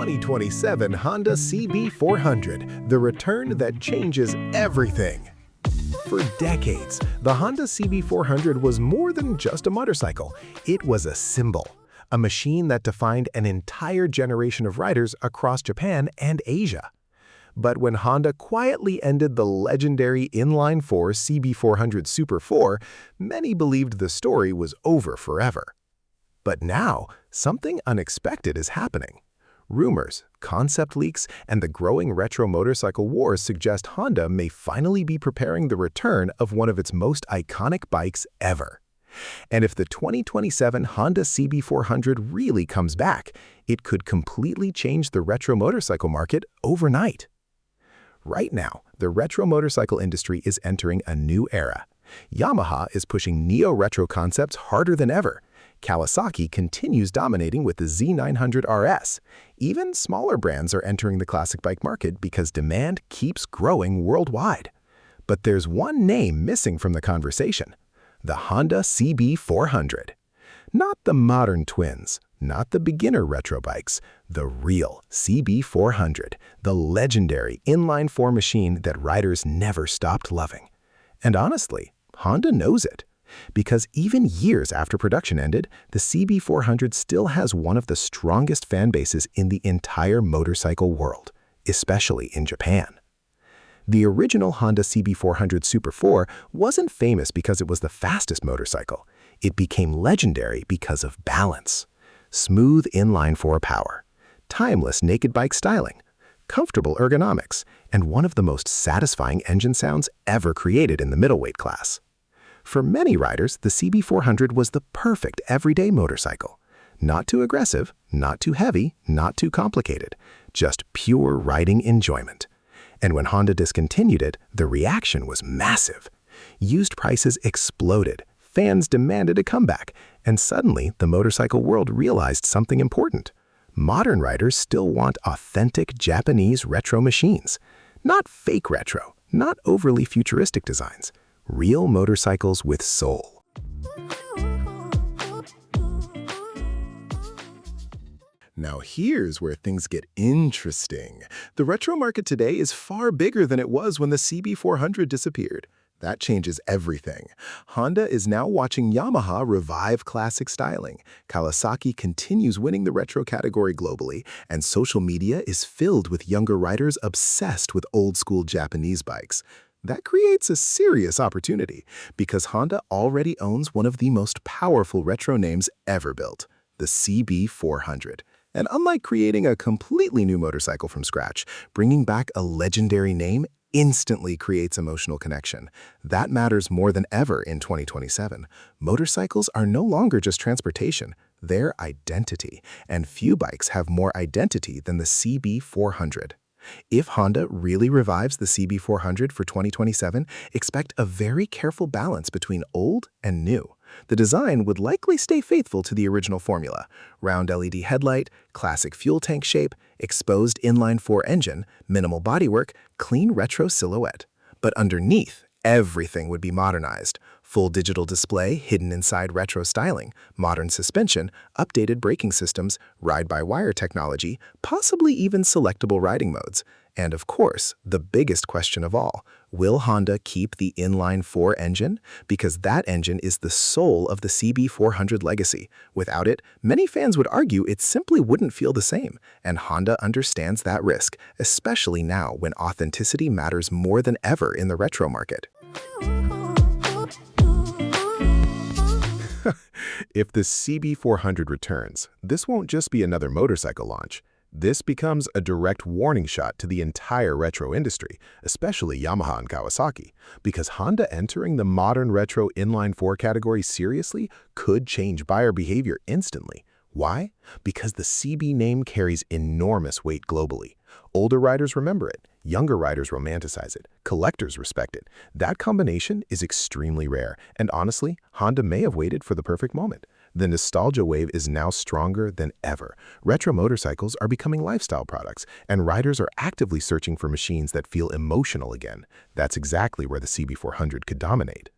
2027 Honda CB400, the return that changes everything. For decades, the Honda CB400 was more than just a motorcycle. It was a symbol, a machine that defined an entire generation of riders across Japan and Asia. But when Honda quietly ended the legendary inline-four CB400 Super 4, many believed the story was over forever. But now, something unexpected is happening. Rumors, concept leaks, and the growing retro motorcycle wars suggest Honda may finally be preparing the return of one of its most iconic bikes ever. And if the 2027 Honda CB400 really comes back, it could completely change the retro motorcycle market overnight. Right now, the retro motorcycle industry is entering a new era. Yamaha is pushing neo-retro concepts harder than ever. Kawasaki continues dominating with the Z900 RS. Even smaller brands are entering the classic bike market because demand keeps growing worldwide. But there's one name missing from the conversation: the Honda CB400. Not the modern twins, not the beginner retro bikes, the real CB400, the legendary inline-four machine that riders never stopped loving. And honestly, Honda knows it. Because even years after production ended, the CB400 still has one of the strongest fan bases in the entire motorcycle world, especially in Japan. The original Honda CB400 Super 4 wasn't famous because it was the fastest motorcycle. It became legendary because of balance. Smooth inline-four power, timeless naked bike styling, comfortable ergonomics, and one of the most satisfying engine sounds ever created in the middleweight class. For many riders, the CB400 was the perfect everyday motorcycle. Not too aggressive, not too heavy, not too complicated, just pure riding enjoyment. And when Honda discontinued it, the reaction was massive. Used prices exploded, fans demanded a comeback, and suddenly the motorcycle world realized something important. Modern riders still want authentic Japanese retro machines. Not fake retro, not overly futuristic designs. Real motorcycles with soul. Now here's where things get interesting. The retro market today is far bigger than it was when the CB400 disappeared. That changes everything. Honda is now watching Yamaha revive classic styling. Kawasaki continues winning the retro category globally, and social media is filled with younger riders obsessed with old-school Japanese bikes. That creates a serious opportunity because Honda already owns one of the most powerful retro names ever built, the CB400. And unlike creating a completely new motorcycle from scratch, bringing back a legendary name instantly creates emotional connection. That matters more than ever in 2027. Motorcycles are no longer just transportation, they're identity, and few bikes have more identity than the CB400. If Honda really revives the CB400 for 2027, expect a very careful balance between old and new. The design would likely stay faithful to the original formula: round LED headlight, classic fuel tank shape, exposed inline-four engine, minimal bodywork, clean retro silhouette. But underneath, everything would be modernized. Full digital display hidden inside retro styling, modern suspension, updated braking systems, ride-by-wire technology, possibly even selectable riding modes. And of course, the biggest question of all, will Honda keep the inline-four engine? Because that engine is the soul of the CB400 legacy. Without it, many fans would argue it simply wouldn't feel the same. And Honda understands that risk, especially now when authenticity matters more than ever in the retro market. If the CB400 returns, this won't just be another motorcycle launch. This becomes a direct warning shot to the entire retro industry, especially Yamaha and Kawasaki, because Honda entering the modern retro inline-four category seriously could change buyer behavior instantly. Why? Because the CB name carries enormous weight globally. Older riders remember it, younger riders romanticize it, collectors respect it. That combination is extremely rare, and honestly, Honda may have waited for the perfect moment. The nostalgia wave is now stronger than ever. Retro motorcycles are becoming lifestyle products, and riders are actively searching for machines that feel emotional again. That's exactly where the CB400 could dominate.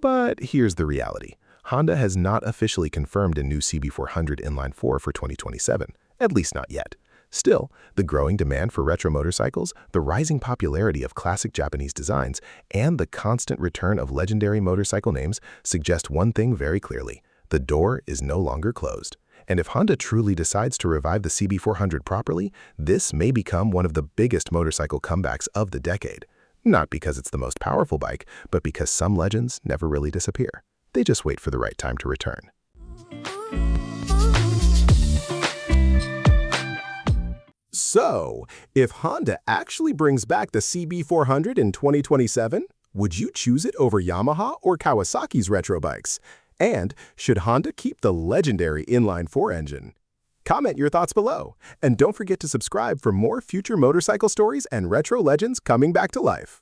But here's the reality. Honda has not officially confirmed a new CB400 inline-four for 2027, at least not yet. Still, the growing demand for retro motorcycles, the rising popularity of classic Japanese designs, and the constant return of legendary motorcycle names suggest one thing very clearly: the door is no longer closed. And if Honda truly decides to revive the CB400 properly, this may become one of the biggest motorcycle comebacks of the decade. Not because it's the most powerful bike, but because some legends never really disappear. They just wait for the right time to return. So, if Honda actually brings back the CB400 in 2027, would you choose it over Yamaha or Kawasaki's retro bikes? And should Honda keep the legendary inline-four engine? Comment your thoughts below, and don't forget to subscribe for more future motorcycle stories and retro legends coming back to life.